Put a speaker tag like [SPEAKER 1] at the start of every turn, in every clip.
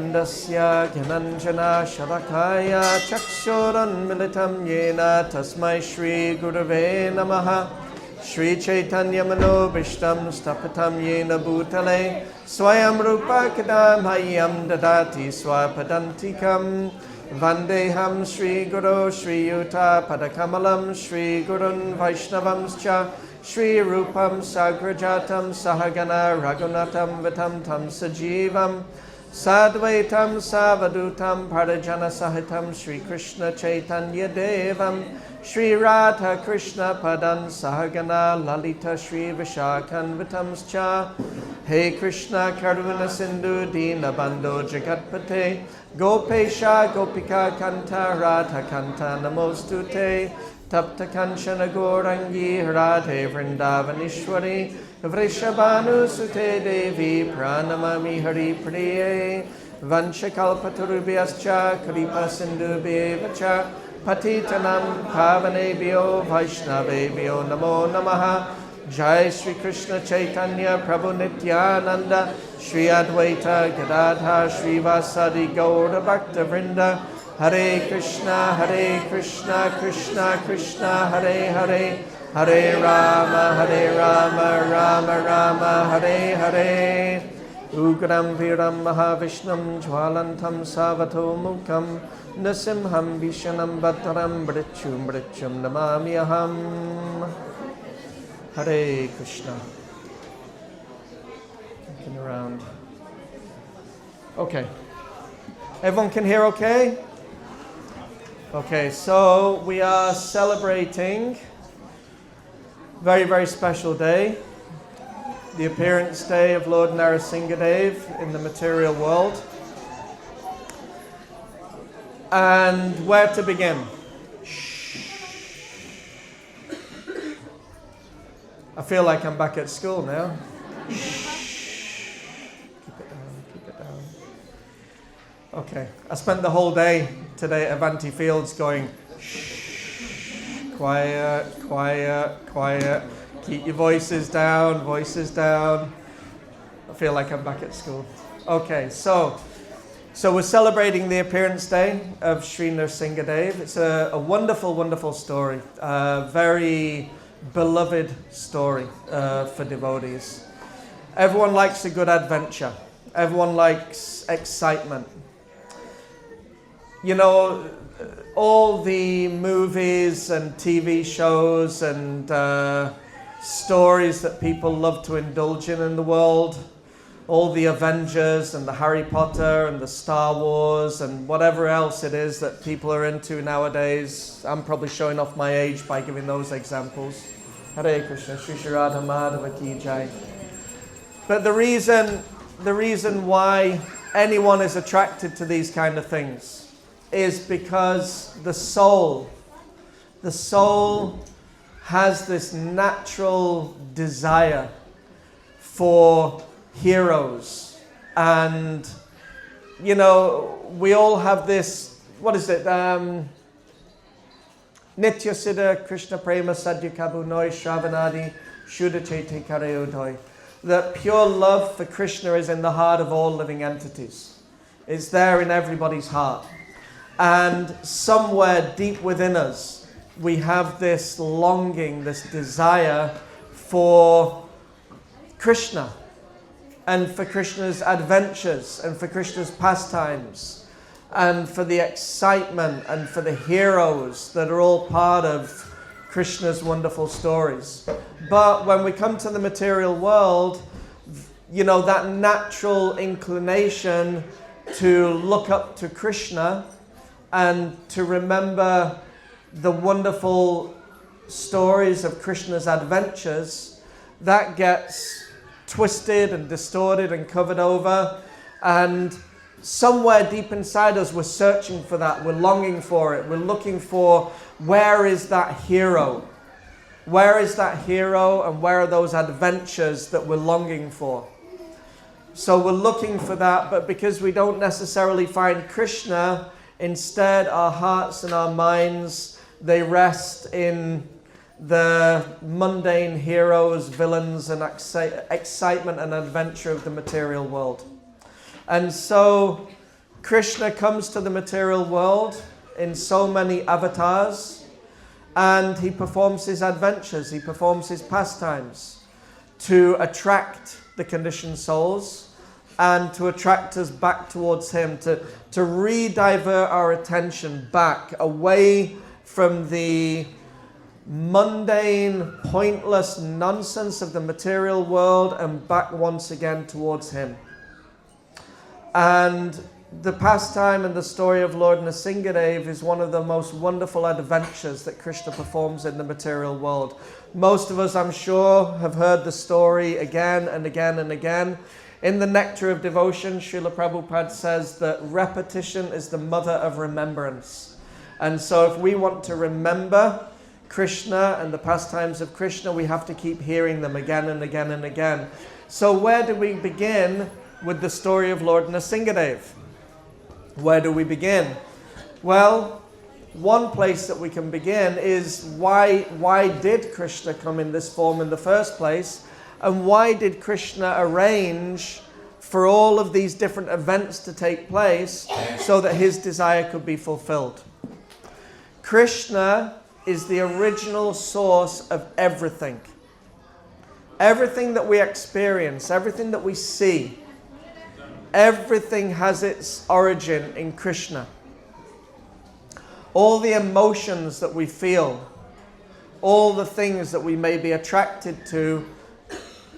[SPEAKER 1] Omanandasya Gyananjana Shalakaya Chakshurunmilitam Yena Tasmai Shri Gurave Namaha Shri Chaitanya Manobishtam Stapatam Yena Bhutale Swayam Rupa Kadam Hayam Dadati Swapadantikam Vandeham Shri Guru Shri Yuta Padakamalam Shri Gurun Vaishnavamscha Shri Rupam Sagrajatam Sahagana Raghunatam Vitam Tam Sajivam Sadvaitam Savadutam Parijana Sahitam Shri Krishna Chaitanya Devam Shri Radha Krishna Padan Sahagana Lalita Shri Vishakhan Vitamscha Hey Krishna Karuna Sindhu Dina Bando Jagatpate Gopesha Gopika Kanta Radha Kanta Namostute Tapta Kanchana Gorangi Radhe Vrindavanishwari Vrishabhanu Sute Devi Pranamami Hari Priye Vanchakalpaturubhyascha Kripa Sindhubhyevacha Patitanam Pavanebhyo Vaishnavebhyo Namo Namaha Jai Shri Krishna Chaitanya Prabhu Nityananda Shri Advaita Gadadha Shri Vasadi Gaura Bhakta Vrinda Hare Krishna Krishna Krishna Hare Hare Hare Rama Rama Rama Hare Hare Ugram Viram Mahavishnam Jwalantam Savato Mukam Nrsimham Vishanam Bhattaram Mrityum Namami Aham Hare Krishna. Looking around. Okay. Everyone can hear okay? Okay, so we are celebrating a very, very special day. The appearance day of Lord Nrsimhadev in the material world. And where to begin? I feel like I'm back at school now. Keep it down. Okay, I spent the whole day today at Avanti Fields going, quiet. Keep your voices down. I feel like I'm back at school. Okay, so we're celebrating the appearance day of Sri Nrsimhadev. It's a wonderful, wonderful story. Very beloved story for devotees. Everyone likes a good adventure. Everyone likes excitement. You know, all the movies and TV shows and stories that people love to indulge in the world, all the Avengers and the Harry Potter and the Star Wars and whatever else it is that people are into nowadays. I'm probably showing off my age by giving those examples. Hare Krishna, Shri Shri Radha Madhava Ki Jai. But the reason why anyone is attracted to these kind of things is because the soul has this natural desire for heroes. And, you know, we all have this, what is it? Nitya Siddha Krishna Prema Sadhya Kabunoi Shravanadi Shuddha Chaiti Karayodhoi. That pure love for Krishna is in the heart of all living entities. It's there in everybody's heart. And somewhere deep within us, we have this longing, this desire for Krishna and for Krishna's adventures and for Krishna's pastimes and for the excitement and for the heroes that are all part of Krishna's wonderful stories. But when we come to the material world, you know, that natural inclination to look up to Krishna and to remember the wonderful stories of Krishna's adventures, that gets twisted and distorted and covered over. And somewhere deep inside us, we're searching for that. We're longing for it. We're looking for, where is that hero? Where is that hero and where are those adventures that we're longing for? So we're looking for that, but because we don't necessarily find Krishna, instead our hearts and our minds, they rest in the mundane heroes, villains, and excitement and adventure of the material world. And so Krishna comes to the material world in so many avatars, and he performs his adventures, he performs his pastimes to attract the conditioned souls and to attract us back towards him, to re-divert our attention back away from the mundane, pointless nonsense of the material world and back once again towards him. And the pastime and the story of Lord Nrsimhadev is one of the most wonderful adventures that Krishna performs in the material world. Most of us, I'm sure, have heard the story again and again and again. In the Nectar of Devotion, Srila Prabhupada says that repetition is the mother of remembrance. And so if we want to remember Krishna and the pastimes of Krishna, we have to keep hearing them again and again and again. So where do we begin with the story of Lord Nrsimhadev? Where do we begin? Well, one place that we can begin is why did Krishna come in this form in the first place? And why did Krishna arrange for all of these different events to take place so that his desire could be fulfilled? Krishna is the original source of everything. Everything that we experience, everything that we see, everything has its origin in Krishna. All the emotions that we feel, all the things that we may be attracted to,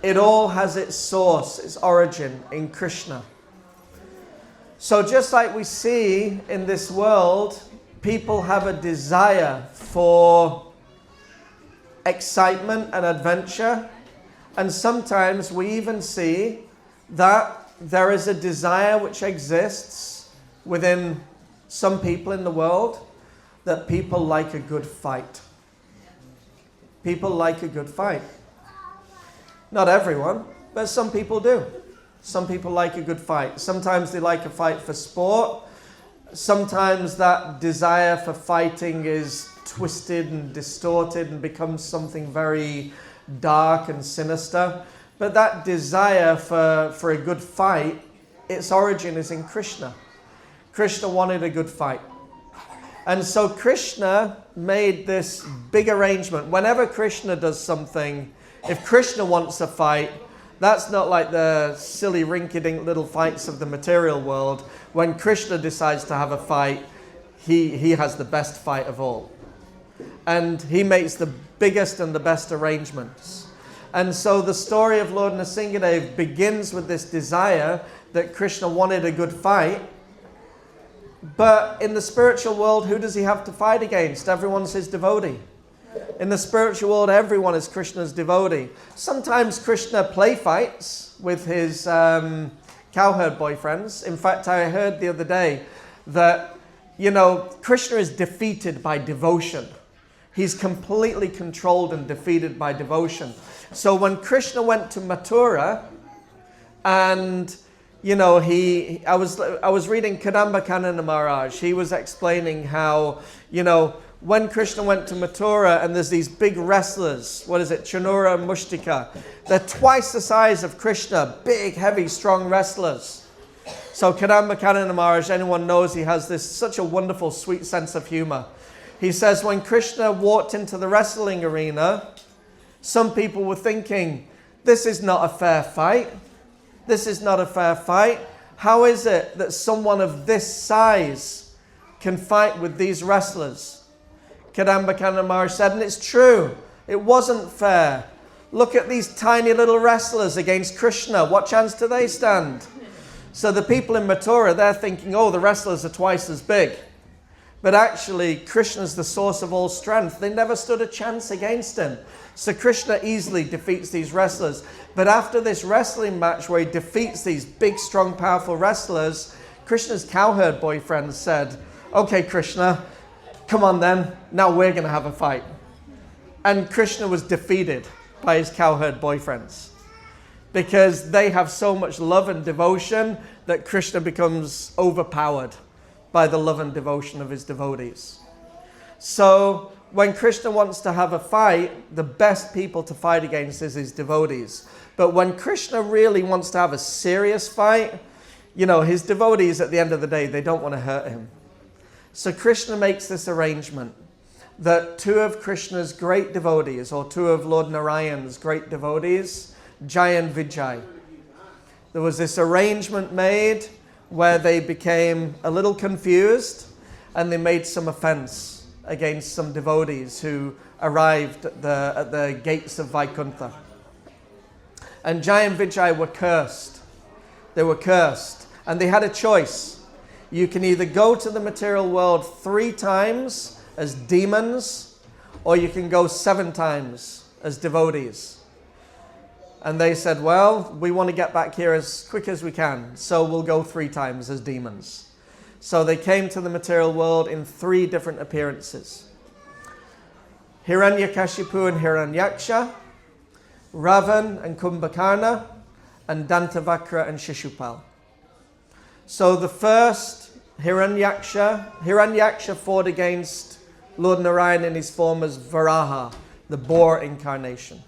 [SPEAKER 1] it all has its source, its origin in Krishna. So just like we see in this world, people have a desire for excitement and adventure. And sometimes we even see that there is a desire which exists within some people in the world, that people like a good fight. People like a good fight. Not everyone, but some people do. Some people like a good fight. Sometimes they like a fight for sport. Sometimes that desire for fighting is twisted and distorted and becomes something very dark and sinister. But that desire for a good fight, its origin is in Krishna. Krishna wanted a good fight. And so Krishna made this big arrangement. Whenever Krishna does something, if Krishna wants a fight, that's not like the silly rinky-dink little fights of the material world. When Krishna decides to have a fight, he has the best fight of all. And he makes the biggest and the best arrangements. And so the story of Lord Nrsimhadev begins with this desire that Krishna wanted a good fight. But in the spiritual world, who does he have to fight against? Everyone's his devotee. In the spiritual world, everyone is Krishna's devotee. Sometimes Krishna play fights with his cowherd boyfriends. In fact, I heard the other day that, Krishna is defeated by devotion. He's completely controlled and defeated by devotion. So when Krishna went to Mathura, and I was reading Kadamba Kanana Maharaj. He was explaining how, when Krishna went to Mathura and there's these big wrestlers, Chanura and Mushtika, they're twice the size of Krishna, big, heavy, strong wrestlers. So Kadamba Kanana Maharaj, anyone knows he has such a wonderful, sweet sense of humor. He says when Krishna walked into the wrestling arena, some people were thinking, this is not a fair fight. This is not a fair fight. How is it that someone of this size can fight with these wrestlers? Kadamba Kanana Maharaj said, and it's true, it wasn't fair. Look at these tiny little wrestlers against Krishna. What chance do they stand? So the people in Mathura, they're thinking, the wrestlers are twice as big. But actually, Krishna's the source of all strength. They never stood a chance against him. So Krishna easily defeats these wrestlers. But after this wrestling match where he defeats these big, strong, powerful wrestlers, Krishna's cowherd boyfriend said, okay, Krishna, come on then, now we're going to have a fight. And Krishna was defeated by his cowherd boyfriends because they have so much love and devotion that Krishna becomes overpowered by the love and devotion of his devotees. So when Krishna wants to have a fight, the best people to fight against is his devotees. But when Krishna really wants to have a serious fight, his devotees at the end of the day, they don't want to hurt him. So Krishna makes this arrangement that two of Krishna's great devotees, or two of Lord Narayan's great devotees, Jai and Vijay, there was this arrangement made where they became a little confused and they made some offense against some devotees who arrived at the gates of Vaikuntha. And Jai and Vijay were cursed. They were cursed. And they had a choice. You can either go to the material world 3 times as demons, or you can go 7 times as devotees. And they said, well, we want to get back here as quick as we can, so we'll go 3 times as demons. So they came to the material world in 3 different appearances. Hiranyakashipu and Hiranyaksha, Ravan and Kumbhakarna, and Dantavakra and Shishupal. So the first, Hiranyaksha fought against Lord Narayan in his form as Varaha, the boar incarnation.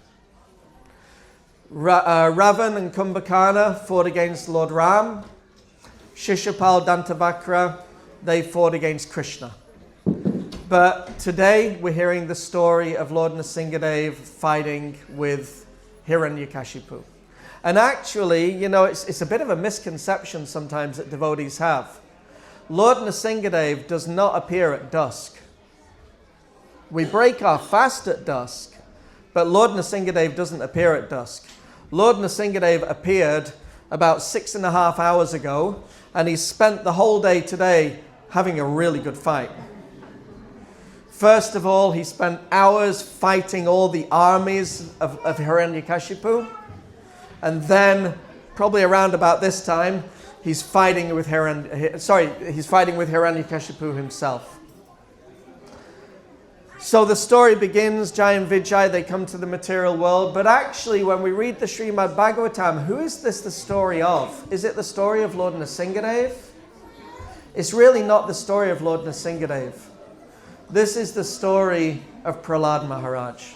[SPEAKER 1] Ravan and Kumbhakarna fought against Lord Ram. Shishupal, Dantavakra, they fought against Krishna. But today we're hearing the story of Lord Nrsimhadev fighting with Hiranyakashipu. And actually, it's a bit of a misconception sometimes that devotees have. Lord Nrsimhadev does not appear at dusk. We break our fast at dusk, but Lord Nrsimhadev doesn't appear at dusk. Lord Nrsimhadev appeared about 6.5 hours ago, and he spent the whole day today having a really good fight. First of all, he spent hours fighting all the armies of Hiranyakashipu. And then, probably around about this time, he's fighting with Hiranyakashipu himself. So the story begins, Jai and Vijay, they come to the material world. But actually, when we read the Srimad Bhagavatam, who is this the story of? Is it the story of Lord Nrsimhadev? It's really not the story of Lord Nrsimhadev. This is the story of Prahlad Maharaj.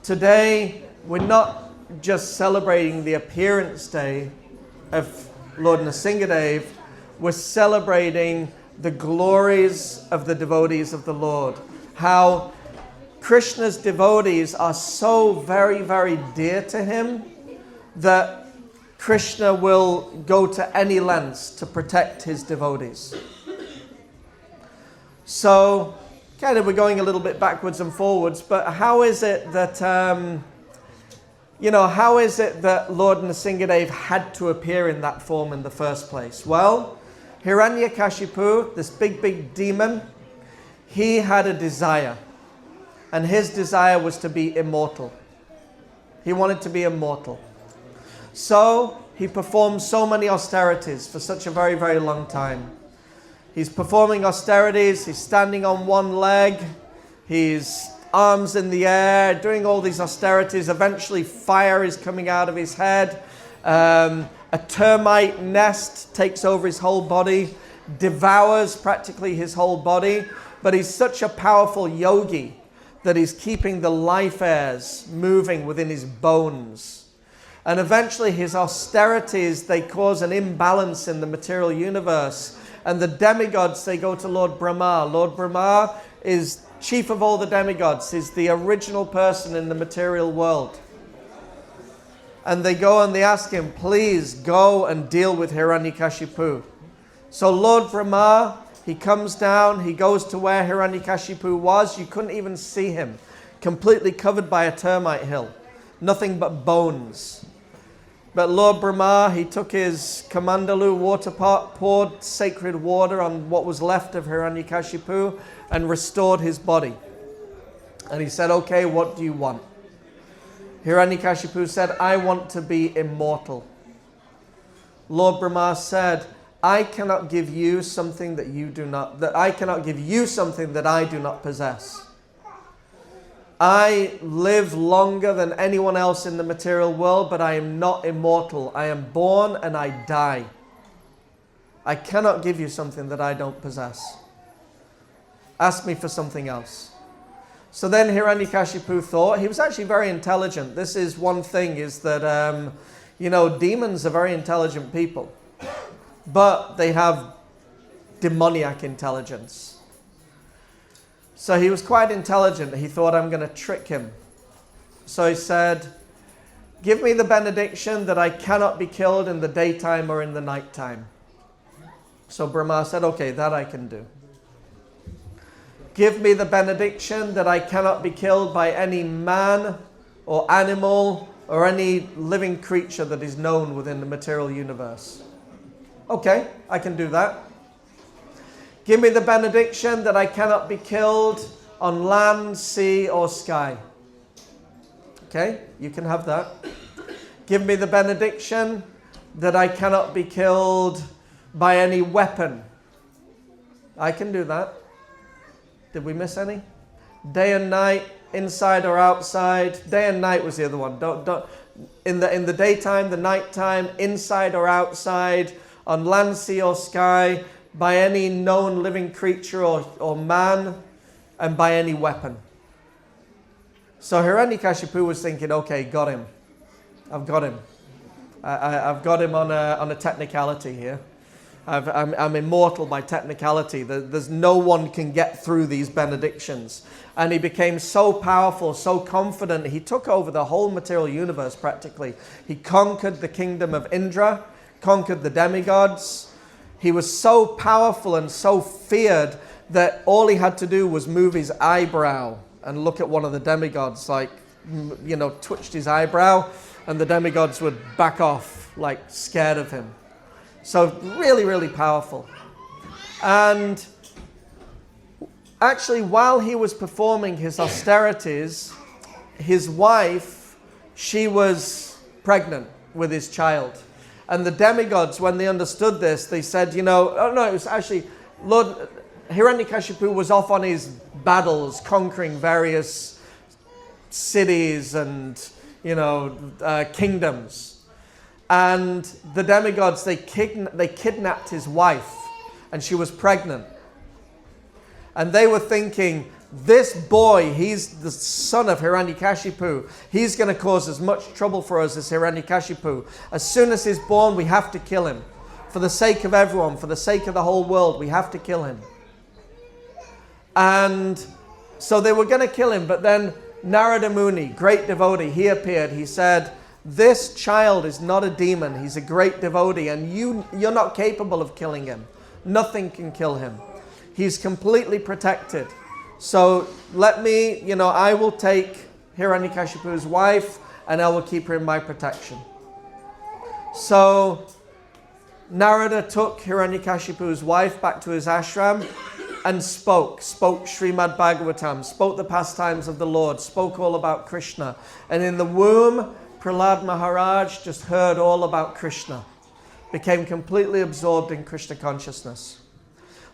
[SPEAKER 1] Today, we're not just celebrating the appearance day of Lord Nrsimhadev, we're celebrating the glories of the devotees of the Lord. How Krishna's devotees are so very, very dear to him that Krishna will go to any lengths to protect his devotees. So, kind of we're going a little bit backwards and forwards, but how is it that Lord Nrsimhadev had to appear in that form in the first place? Well, Hiranyakashipu, this big demon, he had a desire. And his desire was to be immortal. He wanted to be immortal. So, he performed so many austerities for such a very, very long time. He's performing austerities, he's standing on one leg, he's arms in the air, doing all these austerities. Eventually fire is coming out of his head. A termite nest takes over his whole body, devours practically his whole body. But he's such a powerful yogi that he's keeping the life airs moving within his bones. And eventually his austerities, they cause an imbalance in the material universe. And the demigods, they go to Lord Brahma. Lord Brahma is chief of all the demigods. He's the original person in the material world. And they go and they ask him, please go and deal with Hiranyakashipu. So Lord Brahma, he comes down, he goes to where Hiranyakashipu was. You couldn't even see him. Completely covered by a termite hill. Nothing but bones. But Lord Brahma, he took his Kamandalu water pot, poured sacred water on what was left of Hiranyakashipu and restored his body. And he said, okay, what do you want? Hiranyakashipu said, I want to be immortal. Lord Brahma said, I cannot give you something that I cannot give you something that I do not possess. I live longer than anyone else in the material world, but I am not immortal. I am born and I die. I cannot give you something that I don't possess. Ask me for something else. So then Hiranyakashipu thought, he was actually very intelligent. This is one thing, is that, demons are very intelligent people. but they have demoniac intelligence. So he was quite intelligent. He thought, I'm going to trick him. So he said, give me the benediction that I cannot be killed in the daytime or in the nighttime. So Brahma said, okay, that I can do. Give me the benediction that I cannot be killed by any man or animal or any living creature that is known within the material universe. Okay, I can do that. Give me the benediction that I cannot be killed on land, sea, or sky. Okay, you can have that. Give me the benediction that I cannot be killed by any weapon. I can do that. Did we miss any? Day and night, inside or outside. Day and night was the other one. Don't. In the daytime, the nighttime, inside or outside, on land, sea, or sky, by any known living creature or man, and by any weapon. So Hiranyakashipu was thinking, okay, got him. I've got him. I've got him on a technicality here. I'm immortal by technicality. There's no one can get through these benedictions. And he became so powerful, so confident. He took over the whole material universe practically. He conquered the kingdom of Indra, conquered the demigods. He was so powerful and so feared that all he had to do was move his eyebrow and look at one of the demigods, like, twitched his eyebrow, and the demigods would back off, like scared of him. So really, really powerful. And actually, while he was performing his austerities, his wife, she was pregnant with his child. And the demigods, when they understood this, they said, it was actually, Lord Hiranyakashipu was off on his battles, conquering various cities and, kingdoms. And the demigods, they kidnapped his wife, and she was pregnant. And they were thinking, this boy, he's the son of Hiranyakashipu. He's going to cause as much trouble for us as Hiranyakashipu. As soon as he's born, we have to kill him. For the sake of everyone, for the sake of the whole world, we have to kill him. And so they were going to kill him, but then Narada Muni, great devotee, he appeared. He said, this child is not a demon. He's a great devotee, and you're not capable of killing him. Nothing can kill him. He's completely protected. So let me, I will take Hiranyakashipu's wife, and I will keep her in my protection. So Narada took Hiranyakashipu's wife back to his ashram and spoke Srimad Bhagavatam, spoke the pastimes of the Lord, spoke all about Krishna. And in the womb, Prahlad Maharaj just heard all about Krishna, became completely absorbed in Krishna consciousness.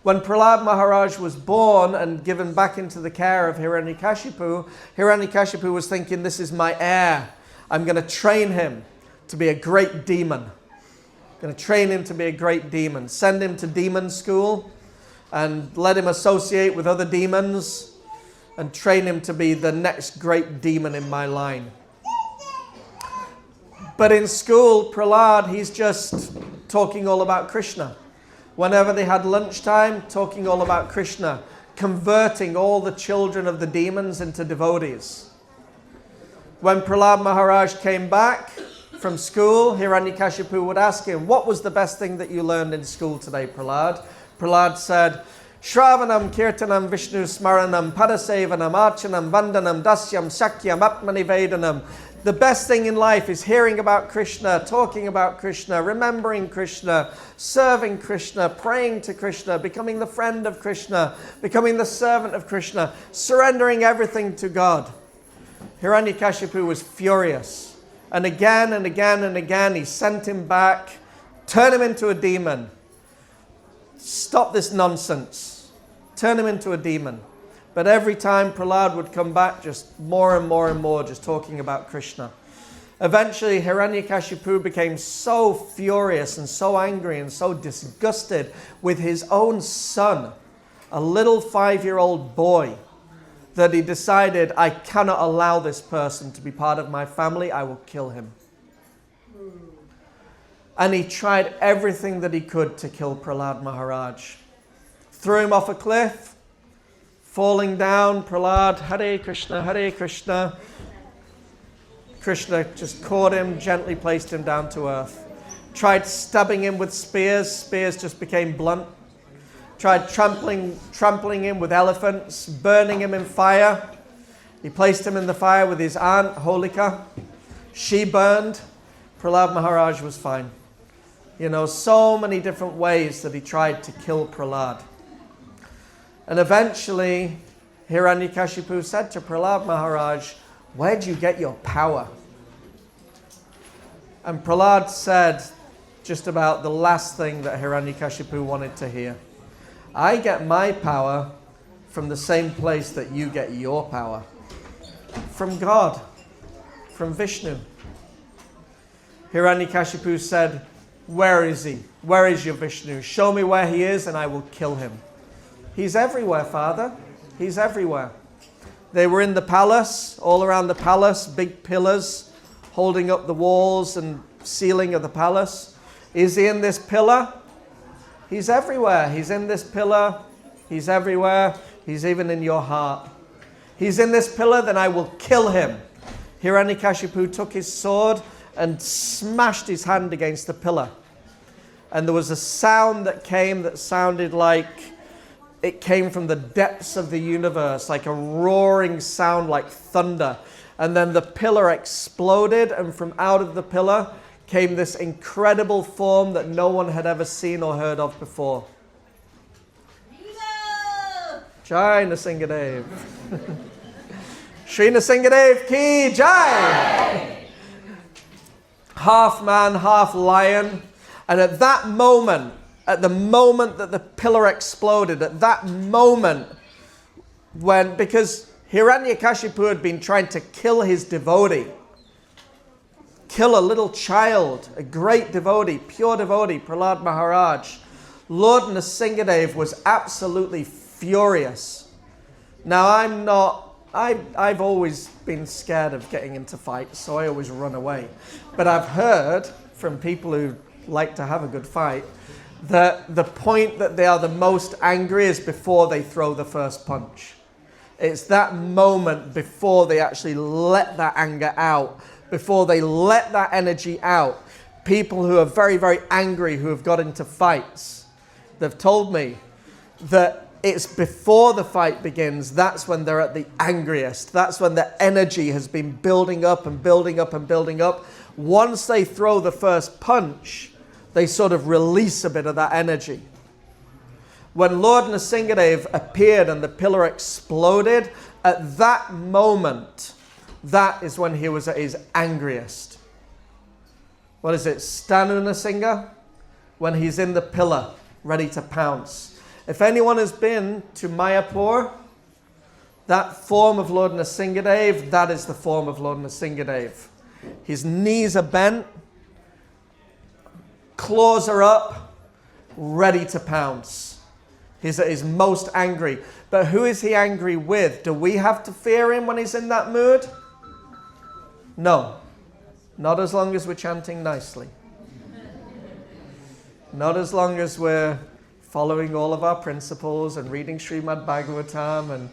[SPEAKER 1] When Prahlad Maharaj was born and given back into the care of Hiranyakashipu, Hiranyakashipu was thinking, this is my heir. I'm going to train him to be a great demon. I'm going to train him to be a great demon. Send him to demon school and let him associate with other demons and train him to be the next great demon in my line. But in school, Prahlad, he's just talking all about Krishna. Whenever they had lunchtime, talking all about Krishna, converting all the children of the demons into devotees. When Prahlad Maharaj came back from school, Hiranyakashipu would ask him, what was the best thing that you learned in school today, Prahlad? Prahlad said, Shravanam, Kirtanam, Vishnu Smaranam, Padasevanam, Archanam, Vandanam, Dasyam, Sakyam, Atmanivedanam. The best thing in life is hearing about Krishna, talking about Krishna, remembering Krishna, serving Krishna, praying to Krishna, becoming the friend of Krishna, becoming the servant of Krishna, surrendering everything to God. Hiranyakashipu was furious. And again and again and again, he sent him back, turn him into a demon. Stop this nonsense. Turn him into a demon. But every time Prahlad would come back, just more and more and more, just talking about Krishna. Eventually, Hiranyakashipu became so furious and so angry and so disgusted with his own son, a little 5-year-old boy, that he decided, I cannot allow this person to be part of my family. I will kill him. And he tried everything that he could to kill Prahlad Maharaj. Threw him off a cliff, falling down. Prahlad, Hare Krishna, Hare Krishna. Krishna just caught him, gently placed him down to earth. Tried stabbing him with spears. Spears just became blunt. Tried trampling him with elephants, burning him in fire. He placed him in the fire with his aunt, Holika. She burned. Prahlad Maharaj was fine. So many different ways that he tried to kill Prahlad. And eventually, Hiranyakashipu said to Prahlad Maharaj, "Where'd you get your power?" And Prahlad said just about the last thing that Hiranyakashipu wanted to hear. "I get my power from the same place that you get your power. From God, from Vishnu." Hiranyakashipu said, "Where is he? Where is your Vishnu? Show me where he is and I will kill him." "He's everywhere, Father. He's everywhere." They were in the palace, all around the palace, big pillars holding up the walls and ceiling of the palace. "Is he in this pillar?" "He's everywhere. He's in this pillar. He's everywhere. He's even in your heart." "He's in this pillar, then I will kill him." Hiranyakashipu took his sword and smashed his hand against the pillar. And there was a sound that came that sounded like it came from the depths of the universe, like a roaring sound like thunder. And then the pillar exploded, and from out of the pillar came this incredible form that no one had ever seen or heard of before. Jai Nrsimhadev. Shri Nrsimhadev ki jai. Half man, half lion. And at that moment, at the moment that the pillar exploded, at that moment because Hiranyakashipu had been trying to kill his devotee, kill a little child, a great devotee, pure devotee, Prahlad Maharaj. Lord Nrsimhadev was absolutely furious. Now I've always been scared of getting into fights, so I always run away. But I've heard from people who like to have a good fight that the point that they are the most angry is before they throw the first punch. It's that moment before they actually let that anger out, before they let that energy out. People who are very, very angry, who have got into fights, they've told me that it's before the fight begins, that's when they're at the angriest. That's when the energy has been building up and building up and building up. Once they throw the first punch, they sort of release a bit of that energy. When Lord Nrsimhadev appeared and the pillar exploded, at that moment, that is when he was at his angriest. What is it? Stanu Nrsimha? When he's in the pillar, ready to pounce. If anyone has been to Mayapur, that form of Lord Nrsimhadev, that is the form of Lord Nrsimhadev. His knees are bent, claws are up, ready to pounce. He's at his most angry. But who is he angry with? Do we have to fear him when he's in that mood? No. Not as long as we're chanting nicely. Not as long as we're following all of our principles and reading Srimad Bhagavatam and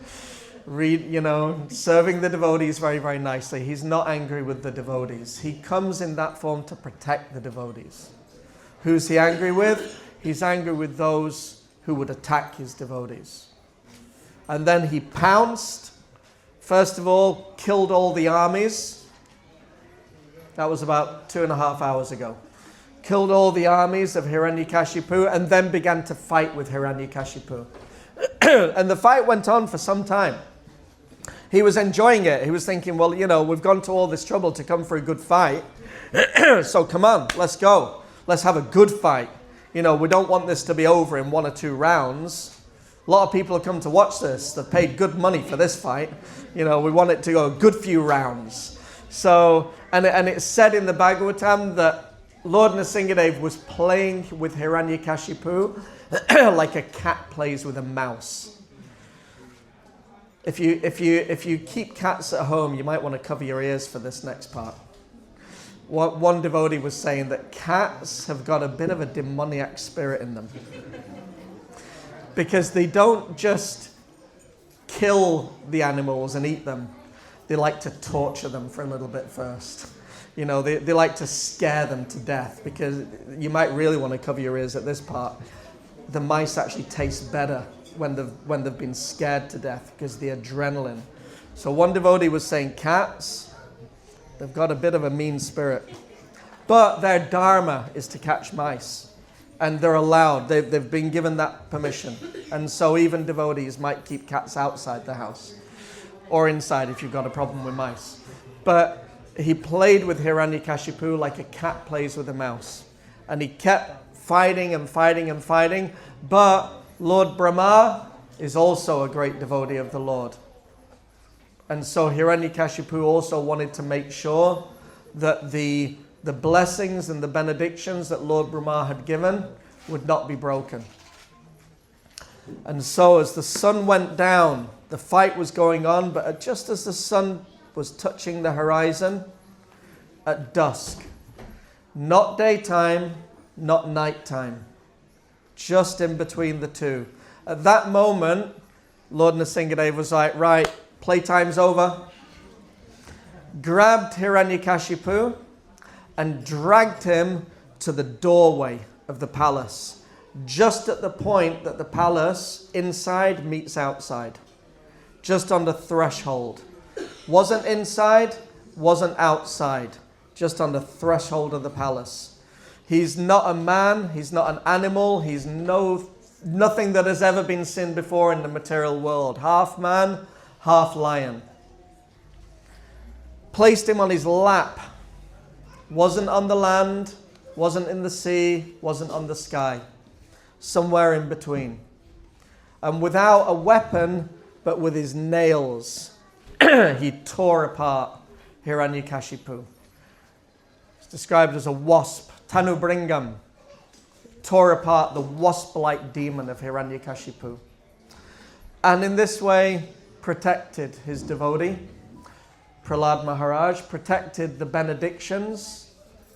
[SPEAKER 1] serving the devotees very, very nicely. He's not angry with the devotees. He comes in that form to protect the devotees. Who's he angry with? He's angry with those who would attack his devotees. And then he pounced. First of all, killed all the armies. That was about 2.5 hours ago. Killed all the armies of Hiranyakashipu and then began to fight with Hiranyakashipu. And the fight went on for some time. He was enjoying it. He was thinking, well, we've gone to all this trouble to come for a good fight. So come on, let's go. Let's have a good fight. We don't want this to be over in 1 or 2 rounds. A lot of people have come to watch this. They've paid good money for this fight. We want it to go a good few rounds. So, and it's said in the Bhagavatam that Lord Nrsimhadev was playing with Hiranyakashipu like a cat plays with a mouse. If you keep cats at home, you might want to cover your ears for this next part. One devotee was saying that cats have got a bit of a demoniac spirit in them. Because they don't just kill the animals and eat them. They like to torture them for a little bit first. You know, they like to scare them to death, because you might really want to cover your ears at this part. The mice actually taste better when they've been scared to death, because the adrenaline. So one devotee was saying cats, they've got a bit of a mean spirit. But their dharma is to catch mice. And they're allowed. They've been given that permission. And so even devotees might keep cats outside the house. Or inside if you've got a problem with mice. But he played with Hiranyakashipu like a cat plays with a mouse. And he kept fighting and fighting and fighting. But Lord Brahma is also a great devotee of the Lord. And so Hiranyakashipu also wanted to make sure that the blessings and the benedictions that Lord Brahma had given would not be broken. And so as the sun went down, the fight was going on, but just as the sun was touching the horizon, at dusk, not daytime, not nighttime, just in between the two. At that moment, Lord Nrsimhadev was like, right, playtime's over. Grabbed Hiranyakashipu and dragged him to the doorway of the palace, just at the point that the palace inside meets outside, just on the threshold. Wasn't inside, wasn't outside, just on the threshold of the palace. He's not a man, he's not an animal, he's nothing that has ever been seen before in the material world. Half man, half lion. Placed him on his lap. Wasn't on the land, wasn't in the sea, wasn't on the sky. Somewhere in between. And without a weapon, but with his nails, he tore apart Hiranyakashipu. It's described as a wasp, Tanubringam. Tore apart the wasp-like demon of Hiranyakashipu. And in this way, protected his devotee. Prahlad Maharaj protected the benedictions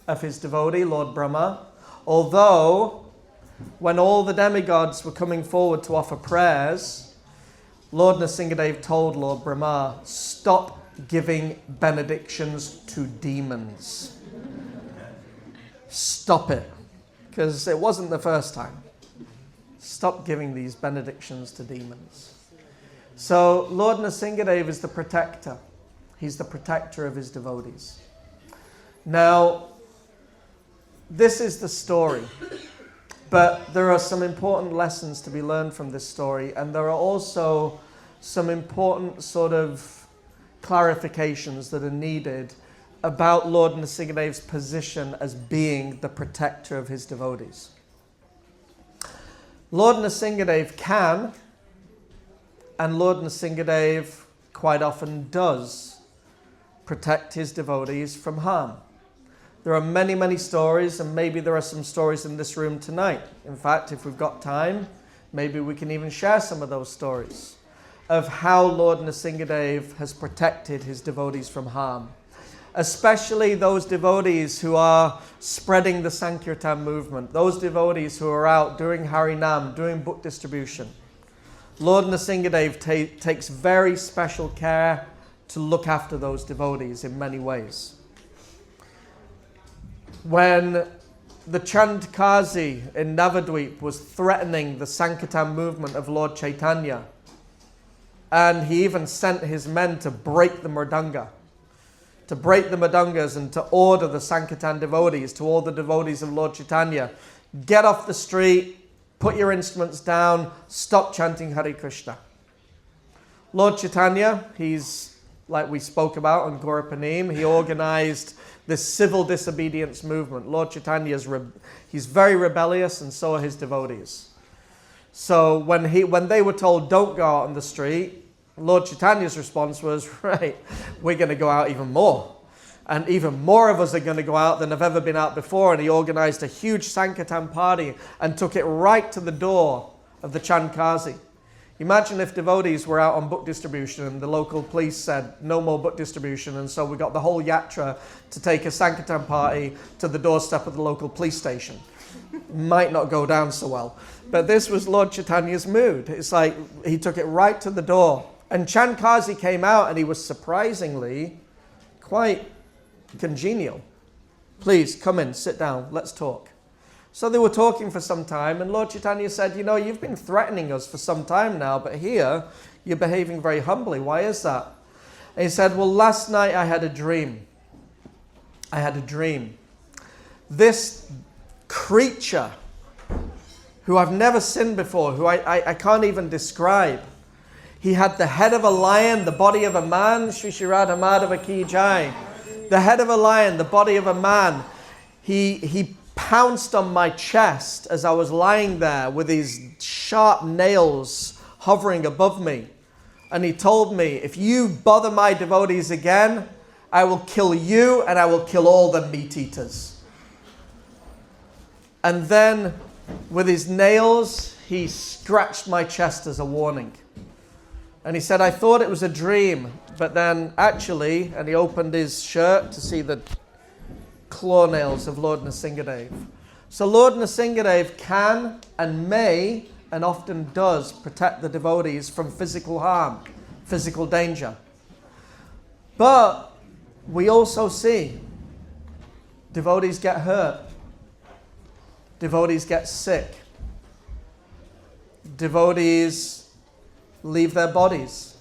[SPEAKER 1] of his devotee, Lord Brahma. Although, when all the demigods were coming forward to offer prayers, Lord Nrsimhadev told Lord Brahma, stop giving benedictions to demons. Stop it. Because it wasn't the first time. Stop giving these benedictions to demons. So, Lord Nrsimhadev is the protector. He's the protector of his devotees. Now, this is the story. But there are some important lessons to be learned from this story. And there are also some important sort of clarifications that are needed about Lord Nrsimhadev's position as being the protector of his devotees. Lord Nrsimhadev can, and Lord Nrsimhadev quite often does, protect his devotees from harm. There are many, many stories, and maybe there are some stories in this room tonight. In fact, if we've got time, maybe we can even share some of those stories of how Lord Nrsimhadev has protected his devotees from harm. Especially those devotees who are spreading the Sankirtan movement, those devotees who are out doing Harinam, doing book distribution. Lord Nrsimhadev takes very special care to look after those devotees in many ways. When the Chandkazi in Navadvip was threatening the Sankirtan movement of Lord Chaitanya, and he even sent his men to break the mridanga, to break the mridangas and to order the Sankirtan devotees, to all the devotees of Lord Chaitanya, get off the street, put your instruments down, stop chanting Hare Krishna. Lord Chaitanya, he's, like we spoke about on Gaurapanim, he organized this civil disobedience movement. Lord Chaitanya, he's very rebellious, and so are his devotees. So when they were told, don't go out on the street, Lord Chaitanya's response was, right, we're going to go out even more. And even more of us are going to go out than have ever been out before. And he organized a huge Sankirtan party and took it right to the door of the Chandkazi. Imagine if devotees were out on book distribution and the local police said no more book distribution, and so we got the whole yatra to take a Sankirtan party to the doorstep of the local police station. Might not go down so well. But this was Lord Chaitanya's mood. It's like he took it right to the door. And Chandkazi came out and he was surprisingly quite congenial. Please come in, sit down, let's talk. So they were talking for some time, and Lord Chaitanya said, you know, you've been threatening us for some time now, but here you're behaving very humbly. Why is that? And he said, well, last night I had a dream. I had a dream. This creature who I've never seen before, who I can't even describe. He had the head of a lion, the body of a man. Shri Shri Radha Madhava Ki Jai. The head of a lion, the body of a man. He pounced on my chest as I was lying there with his sharp nails hovering above me. And he told me, if you bother my devotees again, I will kill you and I will kill all the meat eaters. And then with his nails, he scratched my chest as a warning. And he said, I thought it was a dream, but then actually, and he opened his shirt to see the claw nails of Lord Nrsimhadev. So Lord Nrsimhadev can and may and often does protect the devotees from physical harm, physical danger. But we also see devotees get hurt, devotees get sick, devotees leave their bodies,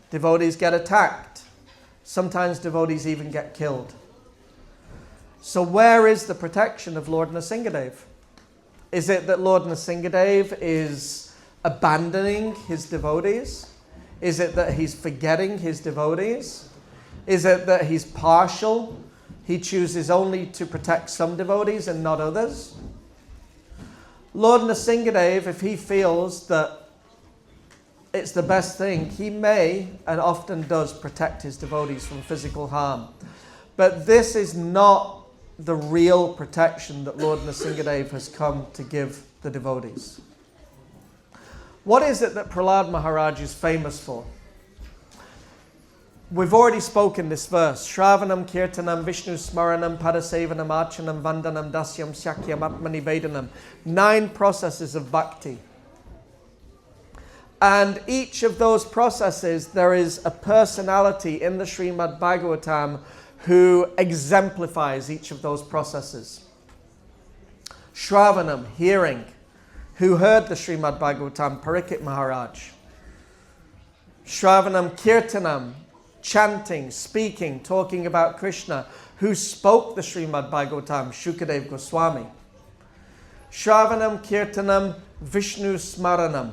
[SPEAKER 1] devotees get attacked, sometimes devotees even get killed. So where is the protection of Lord Nrsimhadev? Is it that Lord Nrsimhadev is abandoning his devotees? Is it that he's forgetting his devotees? Is it that he's partial? He chooses only to protect some devotees and not others? Lord Nrsimhadev, if he feels that it's the best thing, he may and often does protect his devotees from physical harm. But this is not the real protection that Lord Nrsimhadev has come to give the devotees. What is it that Prahlad Maharaj is famous for? We've already spoken this verse. Shravanam, Kirtanam, Vishnu Smaranam, Padasevanam, Archanam, Vandanam, Dasyam, Syakyam, Atmanivedanam. 9 processes of bhakti. And each of those processes, there is a personality in the Srimad Bhagavatam who exemplifies each of those processes. Shravanam, hearing. Who heard the Srimad Bhagavatam? Parikshit Maharaj. Shravanam, Kirtanam, chanting, speaking, talking about Krishna. Who spoke the Srimad Bhagavatam? Shukadev Goswami. Shravanam, Kirtanam, Vishnu Smaranam.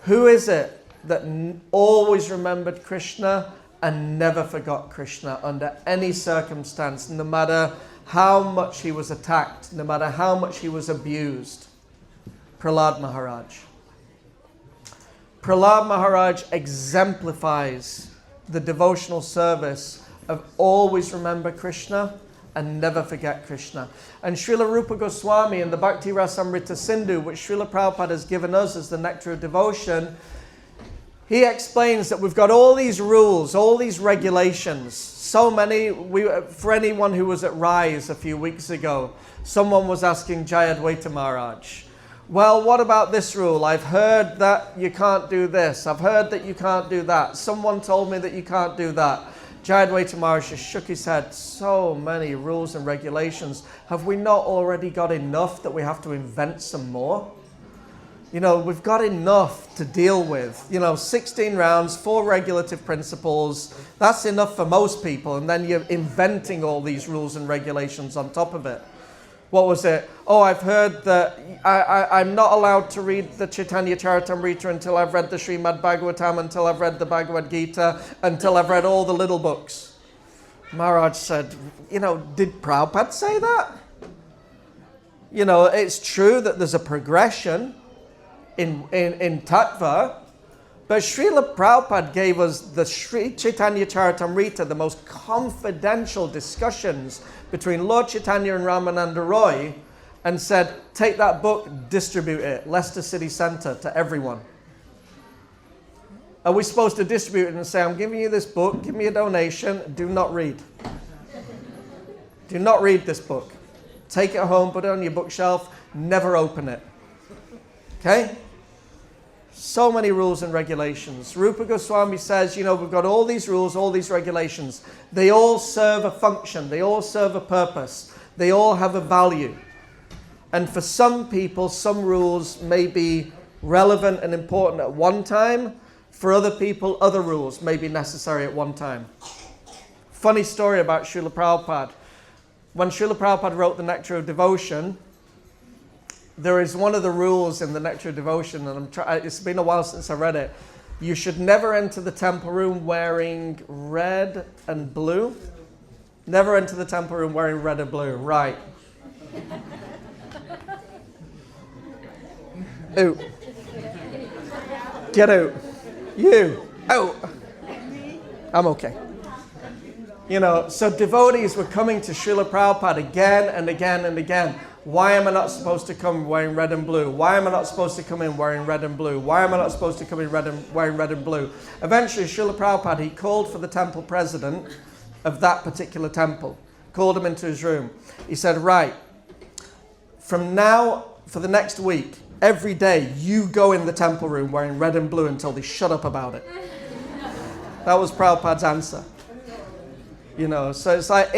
[SPEAKER 1] Who is it that always remembered Krishna and never forgot Krishna under any circumstance, no matter how much he was attacked, no matter how much he was abused? Prahlad Maharaj. Prahlad Maharaj exemplifies the devotional service of always remember Krishna and never forget Krishna. And Srila Rupa Goswami in the Bhakti Rasamrita Sindhu, which Srila Prabhupada has given us as the nectar of devotion, he explains that we've got all these rules, all these regulations, so many. For anyone who was at Rise a few weeks ago, someone was asking Jayadvaita Maharaj, well, what about this rule? I've heard that you can't do this. I've heard that you can't do that. Someone told me that you can't do that. Jayadvaita Maharaj just shook his head. So many rules and regulations. Have we not already got enough that we have to invent some more? You know, we've got enough to deal with. 16 rounds, 4 regulative principles. That's enough for most people. And then you're inventing all these rules and regulations on top of it. What was it? Oh, I've heard that I'm not allowed to read the Chaitanya Charitamrita until I've read the Srimad Bhagavatam, until I've read the Bhagavad Gita, until I've read all the little books. Maharaj said, did Prabhupada say that? It's true that there's a progression in tattva, but Srila Prabhupada gave us the Sri Chaitanya Charitamrita, the most confidential discussions between Lord Chaitanya and Ramananda Roy, and said, take that book, distribute it, Leicester City Centre, to everyone. Are we supposed to distribute it and say, I'm giving you this book, give me a donation, do not read. Do not read this book. Take it home, put it on your bookshelf, never open it. Okay? So many rules and regulations. Rupa Goswami says, we've got all these rules, all these regulations. They all serve a function. They all serve a purpose. They all have a value. And for some people, some rules may be relevant and important at one time. For other people, other rules may be necessary at one time. Funny story about Srila Prabhupada. When Srila Prabhupada wrote the Nectar of Devotion, there is one of the rules in the Nectar of Devotion, and it's been a while since I read it. You should never enter the temple room wearing red and blue. Never enter the temple room wearing red and blue. Right. Out. Get out. You. Out. I'm okay. So devotees were coming to Srila Prabhupada again and again and again. Why am I not supposed to come wearing red and blue? Why am I not supposed to come in wearing red and blue? Why am I not supposed to come in wearing red and blue? Eventually, Srila Prabhupada, he called for the temple president of that particular temple. Called him into his room. He said, right, from now, for the next week, every day, you go in the temple room wearing red and blue until they shut up about it. That was Prabhupada's answer. So it's like,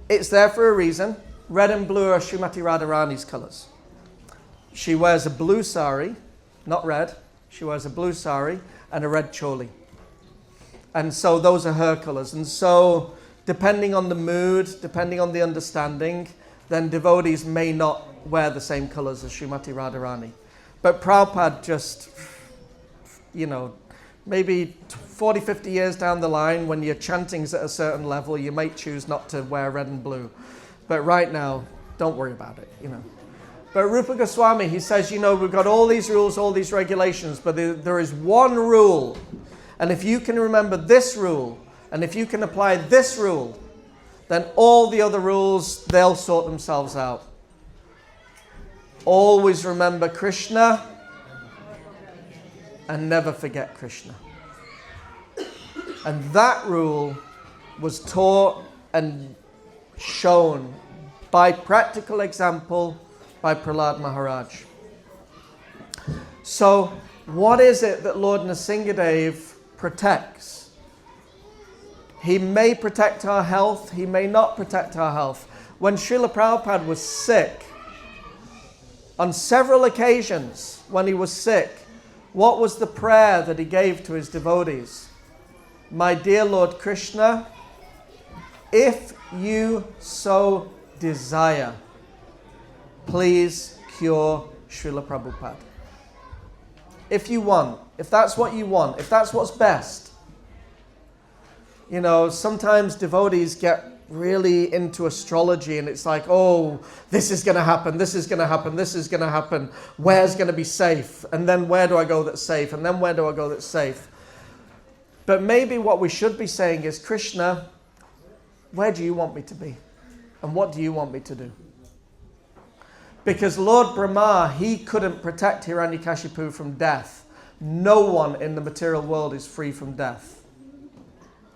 [SPEAKER 1] it's there for a reason. Red and blue are Srimati Radharani's colours. She wears a blue sari, not red. She wears a blue sari and a red choli. And so those are her colours. And so depending on the mood, depending on the understanding, then devotees may not wear the same colours as Srimati Radharani. But Prabhupada just, maybe 40, 50 years down the line, when your chanting's at a certain level, you might choose not to wear red and blue. But right now, don't worry about it, But Rupa Goswami, he says, we've got all these rules, all these regulations, but there is one rule. And if you can remember this rule, and if you can apply this rule, then all the other rules, they'll sort themselves out. Always remember Krishna and never forget Krishna. And that rule was taught and shown by practical example by Prahlad Maharaj. So, what is it that Lord Nrsimhadev protects? He may protect our health, he may not protect our health. When Srila Prabhupada was sick, on several occasions when he was sick, what was the prayer that he gave to his devotees? My dear Lord Krishna, if you so desire, please cure Srila Prabhupada. If you want, if that's what you want, if that's what's best. Sometimes devotees get really into astrology and it's like, oh, this is going to happen, this is going to happen, this is going to happen. Where's going to be safe? And then where do I go that's safe? And then where do I go that's safe? But maybe what we should be saying is, Krishna, where do you want me to be? And what do you want me to do? Because Lord Brahma, he couldn't protect Hiranyakashipu from death. No one in the material world is free from death.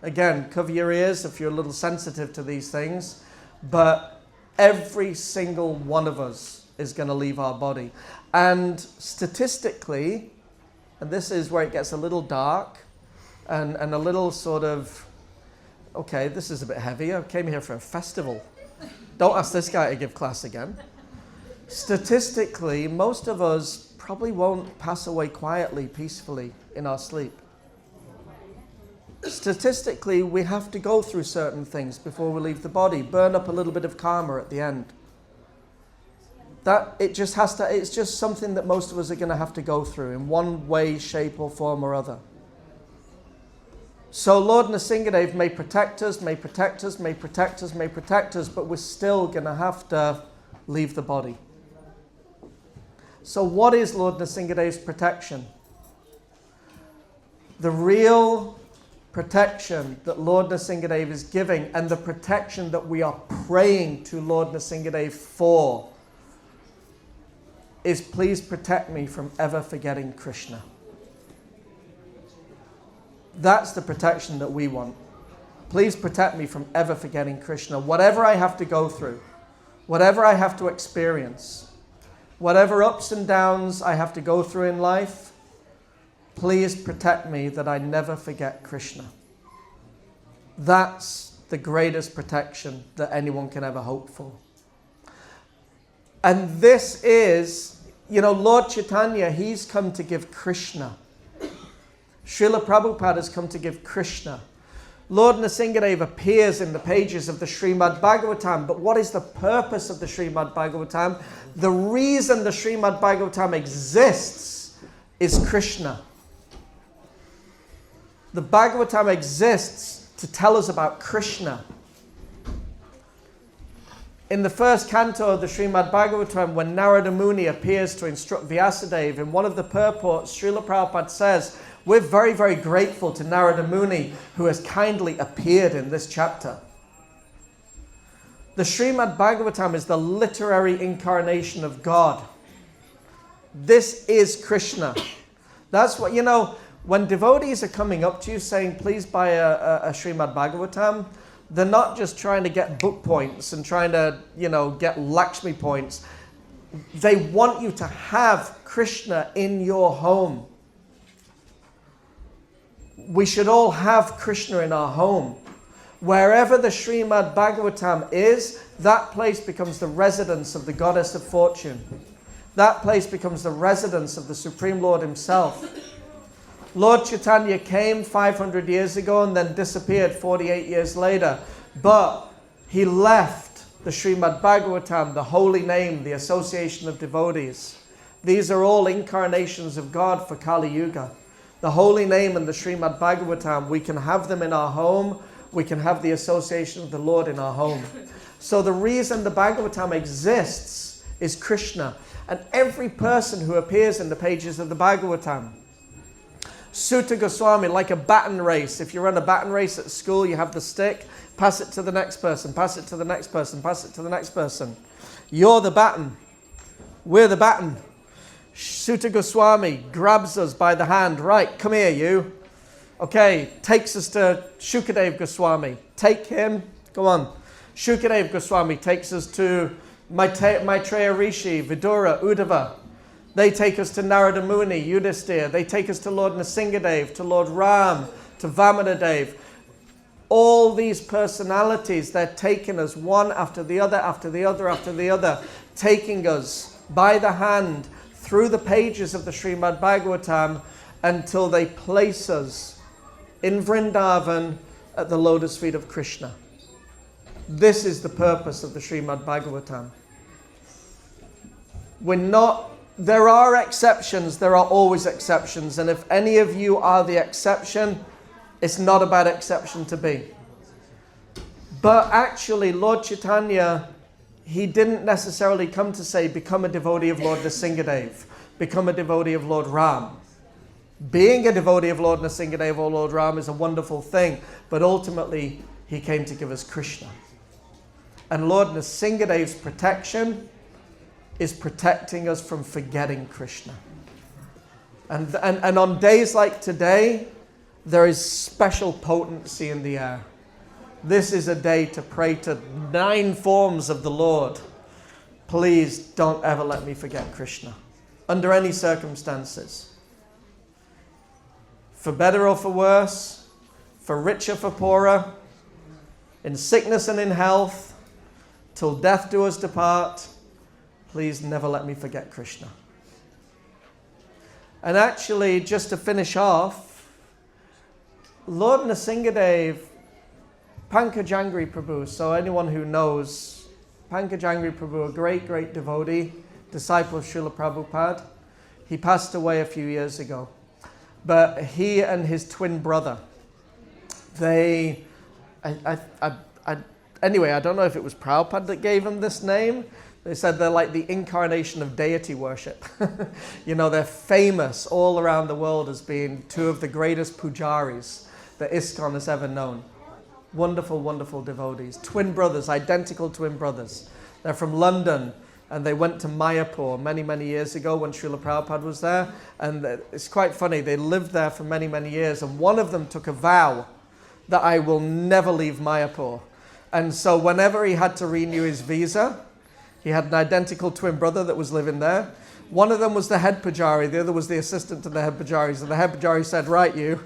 [SPEAKER 1] Again, cover your ears if you're a little sensitive to these things. But every single one of us is going to leave our body. And statistically, and this is where it gets a little dark and a little sort of, okay, this is a bit heavy. I came here for a festival. Don't ask this guy to give class again. Statistically, most of us probably won't pass away quietly, peacefully in our sleep. Statistically, we have to go through certain things before we leave the body, burn up a little bit of karma at the end. It's just something that most of us are going to have to go through in one way, shape or form or other. So Lord Nrsimhadev may protect us, may protect us, may protect us, may protect us, but we're still going to have to leave the body. So what is Lord Nrsimhadev's protection? The real protection that Lord Nrsimhadev is giving and the protection that we are praying to Lord Nrsimhadev for is, please protect me from ever forgetting Krishna. That's the protection that we want. Please protect me from ever forgetting Krishna. Whatever I have to go through, whatever I have to experience, whatever ups and downs I have to go through in life, please protect me that I never forget Krishna. That's the greatest protection that anyone can ever hope for. And this is, Lord Chaitanya, he's come to give Krishna. Srila Prabhupada has come to give Krishna. Lord Nrsimhadev appears in the pages of the Srimad Bhagavatam, but what is the purpose of the Srimad Bhagavatam? The reason the Srimad Bhagavatam exists is Krishna. The Bhagavatam exists to tell us about Krishna. In the first canto of the Srimad Bhagavatam, when Narada Muni appears to instruct Vyasadeva, in one of the purports, Srila Prabhupada says, we're very, very grateful to Narada Muni who has kindly appeared in this chapter. The Srimad Bhagavatam is the literary incarnation of God. This is Krishna. That's what, when devotees are coming up to you saying, please buy a Srimad Bhagavatam, they're not just trying to get book points and trying to, get Lakshmi points. They want you to have Krishna in your home. We should all have Krishna in our home. Wherever the Srimad Bhagavatam is, that place becomes the residence of the goddess of fortune. That place becomes the residence of the Supreme Lord himself. Lord Chaitanya came 500 years ago and then disappeared 48 years later. But he left the Srimad Bhagavatam, the holy name, the association of devotees. These are all incarnations of God for Kali Yuga. The holy name and the Srimad Bhagavatam, we can have them in our home. We can have the association of the Lord in our home. So the reason the Bhagavatam exists is Krishna. And every person who appears in the pages of the Bhagavatam, Sutta Goswami, like a baton race. If you run a baton race at school, you have the stick, pass it to the next person, pass it to the next person, pass it to the next person. You're the baton. We're the baton. Sutta Goswami grabs us by the hand. Right, come here, you. Okay, takes us to Shukadev Goswami. Take him. Go on. Shukadev Goswami takes us to Maitreya Rishi, Vidura, Uddhava. They take us to Narada Muni, Yudhisthira. They take us to Lord Nrsimhadev, to Lord Ram, to Vamanadev. All these personalities, they're taking us one after the other, after the other, after the other, taking us by the hand through the pages of the Srimad Bhagavatam until they place us in Vrindavan at the lotus feet of Krishna. This is the purpose of the Srimad Bhagavatam. There are exceptions, there are always exceptions, and if any of you are the exception, it's not a bad exception to be. But actually, Lord Chaitanya, he didn't necessarily come to say, become a devotee of Lord Nrsimhadev, become a devotee of Lord Ram. Being a devotee of Lord Nrsimhadev or Lord Ram is a wonderful thing, but ultimately, he came to give us Krishna. And Lord Nrsimhadev's protection is protecting us from forgetting Krishna. And on days like today, there is special potency in the air. This is a day to pray to 9 forms of the Lord. Please don't ever let me forget Krishna, under any circumstances. For better or for worse, for richer, for poorer, in sickness and in health, till death do us depart, please never let me forget Krishna. And actually, just to finish off, Lord Nrsimhadev, Pankajangri Prabhu, so anyone who knows, Pankajangri Prabhu, a great, great devotee, disciple of Srila Prabhupada, he passed away a few years ago. But he and his twin brother, anyway, I don't know if it was Prabhupada that gave him this name. They said they're like the incarnation of deity worship. They're famous all around the world as being 2 of the greatest pujaris that ISKCON has ever known. Wonderful, wonderful devotees. Twin brothers, identical twin brothers. They're from London. And they went to Mayapur many, many years ago when Srila Prabhupada was there. And it's quite funny, they lived there for many, many years. And one of them took a vow that I will never leave Mayapur. And so whenever he had to renew his visa, he had an identical twin brother that was living there. One of them was the head pujari, the other was the assistant to the head pujari. So the head pujari said, right, you,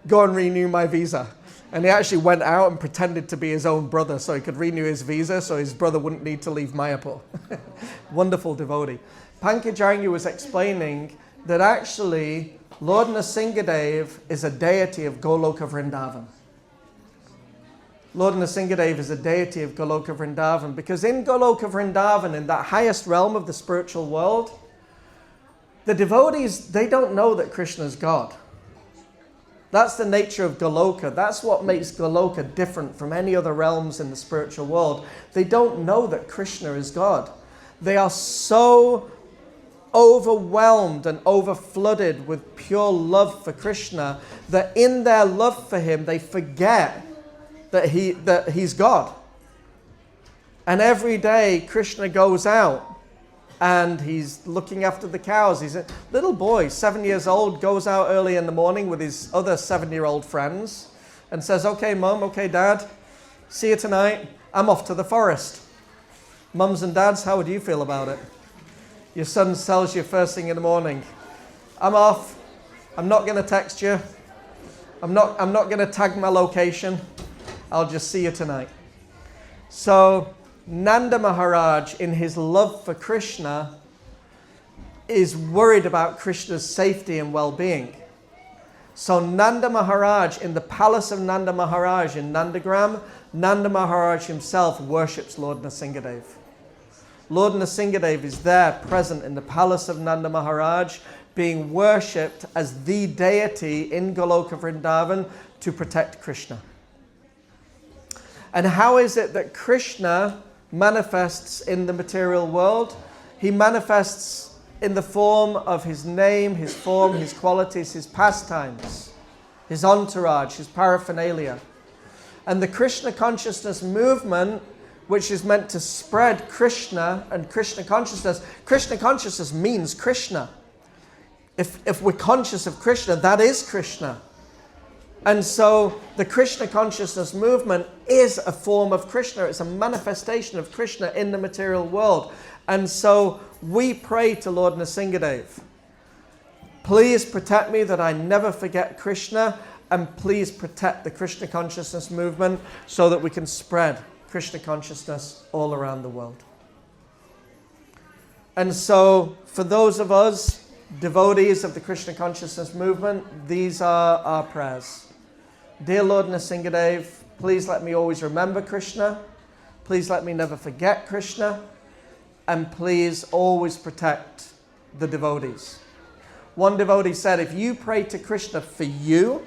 [SPEAKER 1] go and renew my visa. And he actually went out and pretended to be his own brother so he could renew his visa so his brother wouldn't need to leave Mayapur. Wonderful devotee. Pankajangi was explaining that actually Lord Nrsimhadev is a deity of Goloka Vrindavan. Lord Nrsimhadev is a deity of Goloka Vrindavan because in Goloka Vrindavan, in that highest realm of the spiritual world, the devotees, they don't know that Krishna is God. That's the nature of Goloka. That's what makes Goloka different from any other realms in the spiritual world. They don't know that Krishna is God. They are so overwhelmed and overflooded with pure love for Krishna that in their love for him, they forget that he's God. And every day Krishna goes out and he's looking after the cows. He's a little boy, 7 years old, goes out early in the morning with his other 7-year-old friends and says, okay, Mum, okay, Dad, see you tonight. I'm off to the forest. Mums and dads, how would you feel about it? Your son tells you first thing in the morning, I'm off. I'm not going to text you. I'm not going to tag my location. I'll just see you tonight. So Nanda Maharaj, in his love for Krishna, is worried about Krishna's safety and well-being. So Nanda Maharaj, in the palace of Nanda Maharaj in Nandagram, Nanda Maharaj himself worships Lord Nrsimhadev. Lord Nrsimhadev is there, present in the palace of Nanda Maharaj, being worshipped as the deity in Goloka Vrindavan to protect Krishna. And how is it that Krishna manifests in the material world? He manifests in the form of his name, his form, his qualities, his pastimes, his entourage, his paraphernalia. And the Krishna consciousness movement, which is meant to spread Krishna and Krishna consciousness means Krishna. If we're conscious of Krishna, that is Krishna. And so the Krishna consciousness movement is a form of Krishna. It's a manifestation of Krishna in the material world. And so we pray to Lord Nrsimhadev, please protect me that I never forget Krishna, and please protect the Krishna consciousness movement so that we can spread Krishna consciousness all around the world. And so for those of us, devotees of the Krishna consciousness movement, these are our prayers. Dear Lord Nrsimhadev, please let me always remember Krishna. Please let me never forget Krishna. And please always protect the devotees. One devotee said, if you pray to Krishna for you,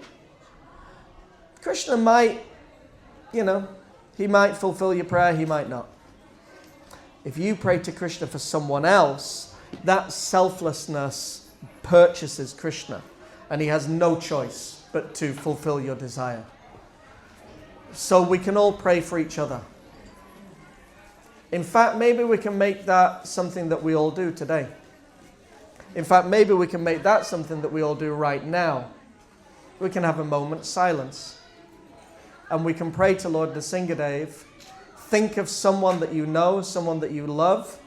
[SPEAKER 1] Krishna might, he might fulfill your prayer, he might not. If you pray to Krishna for someone else, that selflessness purchases Krishna. And he has no choice but to fulfill your desire. So we can all pray for each other. In fact, maybe we can make that something that we all do today. In fact, maybe we can make that something that we all do right now. We can have a moment's silence. And we can pray to Lord Nrsimhadev. Think of someone that you know, someone that you love,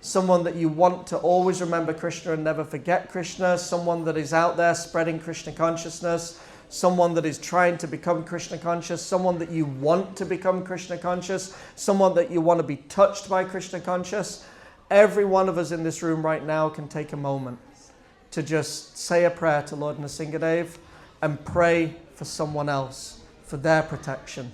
[SPEAKER 1] someone that you want to always remember Krishna and never forget Krishna, someone that is out there spreading Krishna consciousness, someone that is trying to become Krishna conscious, someone that you want to become Krishna conscious, someone that you want to be touched by Krishna conscious. Every one of us in this room right now can take a moment to just say a prayer to Lord Nrsimhadev and pray for someone else, for their protection.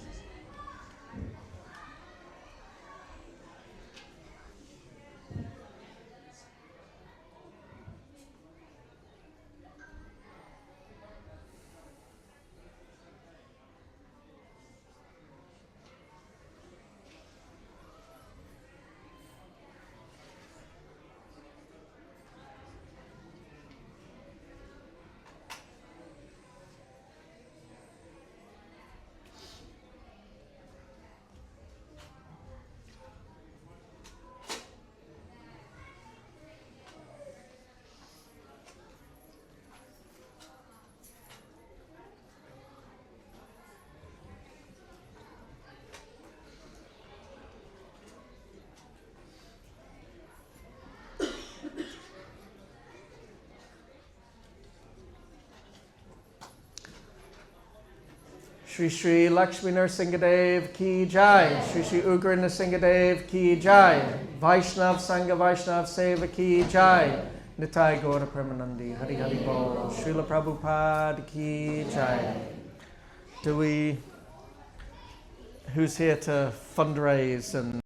[SPEAKER 1] Shri Shri Lakshmi Nrsimhadev ki jai. Shri Shri Ugra Nrsimhadev ki jai. Vaishnav Sangha Vaishnav Seva ki jai. Nitai Gaura Premanandi. Hari Hari Bol. Srila Prabhupada ki jai. Who's here to fundraise and